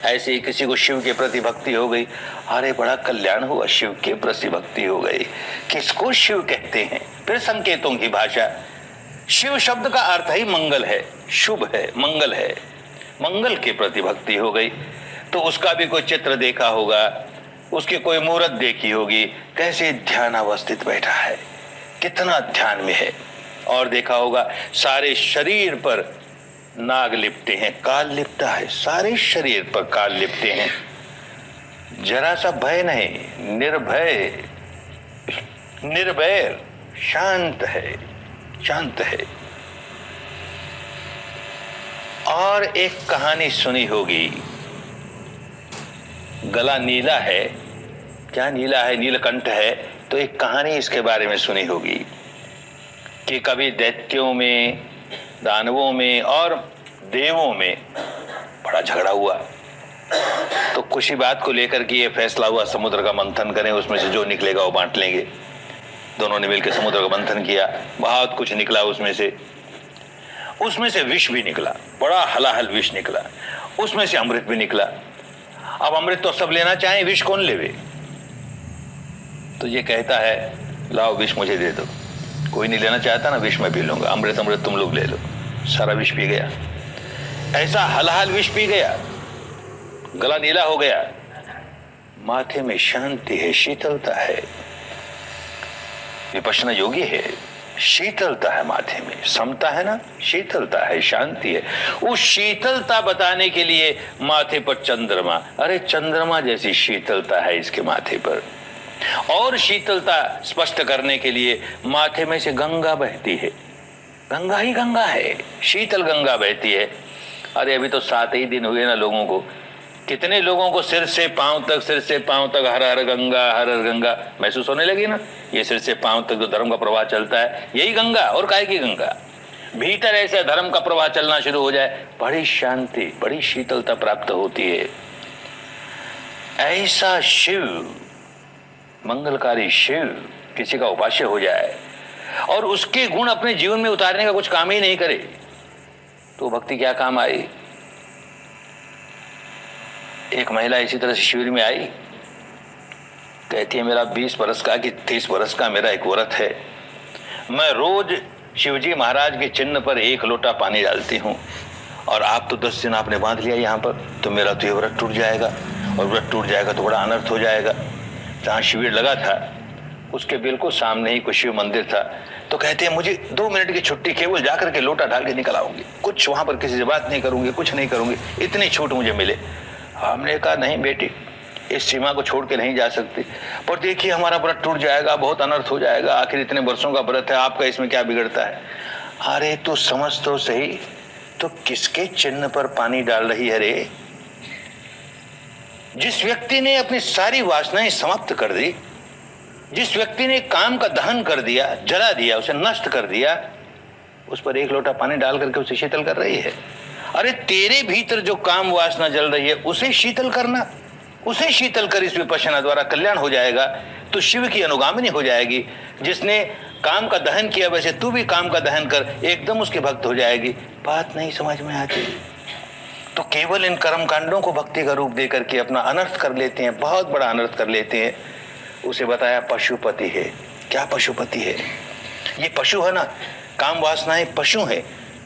ऐसे ही किसी को शिव के प्रति भक्ति हो गई, अरे बड़ा कल्याण हुआ, शिव के प्रति भक्ति हो गई। किसको शिव कहते हैं? फिर संकेतों की भाषा। शिव शब्द का अर्थ ही मंगल है, शुभ है, मंगल है। मंगल के प्रति भक्ति हो गई तो उसका भी कोई चित्र देखा होगा, उसकी कोई मूर्त देखी होगी, कैसे ध्यान अवस्थित बैठा है, कितना ध्यान में है। और देखा होगा सारे शरीर पर नाग लिपटे हैं, काल लिपटा है, सारे शरीर पर काल लिपटे हैं। जरा सा भय नहीं, निर्भय, निर्वैर, शांत है, शांत है। और एक कहानी सुनी होगी, गला नीला है, क्या नीला है, नीलकंठ है, तो एक कहानी इसके बारे में सुनी होगी कि कभी दैत्यों में, दानवों में और देवों में बड़ा झगड़ा हुआ। तो कुछ ही बात को लेकर के ये फैसला हुआ समुद्र का मंथन करें, उसमें से जो निकलेगा वो बांट लेंगे। दोनों ने मिलकर समुद्र का मंथन किया, बहुत कुछ निकला उसमें से विष भी निकला, बड़ा हलाहल विष निकला, उसमें से अमृत भी निकला। अब अमृत तो सब लेना चाहें, विष कौन लेवे? तो ये कहता है लाओ विष मुझे दे दो। कोई नहीं लेना चाहता ना, विष मैं पी लूंगा, अमृत अमृत तुम लोग ले लो। सारा विष पी गया, ऐसा हलाहल विष पी गया, गला नीला हो गया, माथे में शांति है, शीतलता है। विपश्यना योगी है, शीतलता है माथे में, समता है ना, शीतलता है, शांति है। उस शीतलता बताने के लिए माथे पर चंद्रमा, अरे चंद्रमा जैसी शीतलता है इसके माथे पर। और शीतलता स्पष्ट करने के लिए माथे में से गंगा बहती है, गंगा ही गंगा है, शीतल गंगा बहती है। अरे अभी तो 7 ही दिन हुए ना लोगों को, कितने लोगों को सिर से पांव तक हर हर गंगा महसूस होने लगी ना। ये सिर से पांव तक जो धर्म का प्रवाह चलता है, यही गंगा, और काय की गंगा। भीतर ऐसे धर्म का प्रवाह चलना शुरू हो जाए, बड़ी शांति, बड़ी शीतलता प्राप्त होती है। ऐसा शिव, मंगलकारी शिव किसी का उपास्य हो जाए और उसके गुण अपने जीवन में उतारने का कुछ काम ही नहीं करे, तो भक्ति क्या काम आई? एक महिला इसी तरह से शिविर में आई, कहती है मेरा 20 बरस का कि 30 बरस का मेरा एक व्रत है, मैं रोज शिवजी महाराज के चिन्ह पर 1 लोटा पानी डालती हूँ, और आप तो 10 दिन आपने बांध लिया यहाँ पर, तो मेरा तो ये व्रत टूट जाएगा, और व्रत टूट जाएगा तो बड़ा अनर्थ हो जाएगा। जहाँ शिविर लगा था उसके बिल्कुल सामने ही कोई शिव मंदिर था। तो कहते हैं मुझे 2 मिनट की छुट्टी, केवल जाकर के लोटा डाल के निकल आऊंगी, कुछ वहां पर किसी से बात नहीं करूंगी, कुछ नहीं करूंगी, इतनी छूट मुझे मिले। हमने कहा नहीं बेटी, इस सीमा को छोड़ के नहीं जा सकती, पर देखिए हमारा व्रत टूट जाएगा, बहुत अनर्थ हो जाएगा, आखिर इतने वर्षों का व्रत है, आपका इसमें क्या बिगड़ता है? अरे तू समझ तो सही, तो किसके चिन्ह पर पानी डाल रही है रे? जिस व्यक्ति ने अपनी सारी वासनाएं समाप्त कर दी, जिस व्यक्ति ने काम का दहन कर दिया, जला दिया, उसे नष्ट कर दिया, उस पर 1 लोटा पानी डाल करके उसे शीतल कर रही है। अरे तेरे भीतर जो काम वासना जल रही है उसे शीतल करना, उसे शीतल कर, इस विपश्यना द्वारा कल्याण हो जाएगा, तो शिव की अनुगामिनी हो जाएगी। जिसने काम का दहन किया वैसे तू भी काम का दहन कर, एकदम उसके भक्त हो जाएगी। बात नहीं समझ में आती तो केवल इन कर्म कांडों को भक्ति का रूप देकर के अपना अनर्थ कर लेते हैं, बहुत बड़ा अनर्थ कर लेते हैं। उसे बताया पशुपति है। क्या पशुपति है? ये पशु है ना, काम वासनाएं पशु है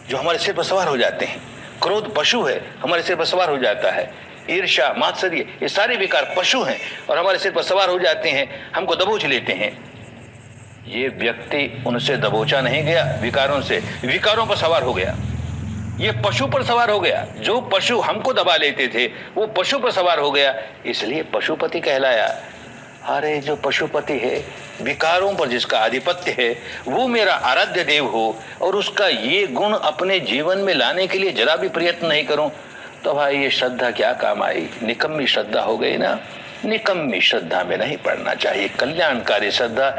जो हमारे सिर पर सवार हो जाते हैं, क्रोध पशु है, हमारे सिर पर सवार हो जाता है, ईर्ष्या, मात्सर्य, ये सारे विकार पशु हैं और हमारे सिर पर सवार हो जाते हैं, हमको दबोच लेते हैं। ये व्यक्ति उनसे दबोचा नहीं गया, विकारों से, विकारों पर सवार हो गया, ये पशु पर सवार हो गया। जो पशु हमको दबा लेते थे वो पशु पर सवार हो गया, इसलिए पशुपति कहलाया। अरे जो पशुपति है, विकारों पर जिसका आधिपत्य है, वो मेरा आराध्य देव हो, और उसका ये गुण अपने जीवन में लाने के लिए जरा भी प्रयत्न नहीं करूं, तो भाई ये श्रद्धा क्या काम आई? निकम्मी श्रद्धा हो गई ना। निकम्मी श्रद्धा में नहीं पड़ना चाहिए, कल्याणकारी श्रद्धा।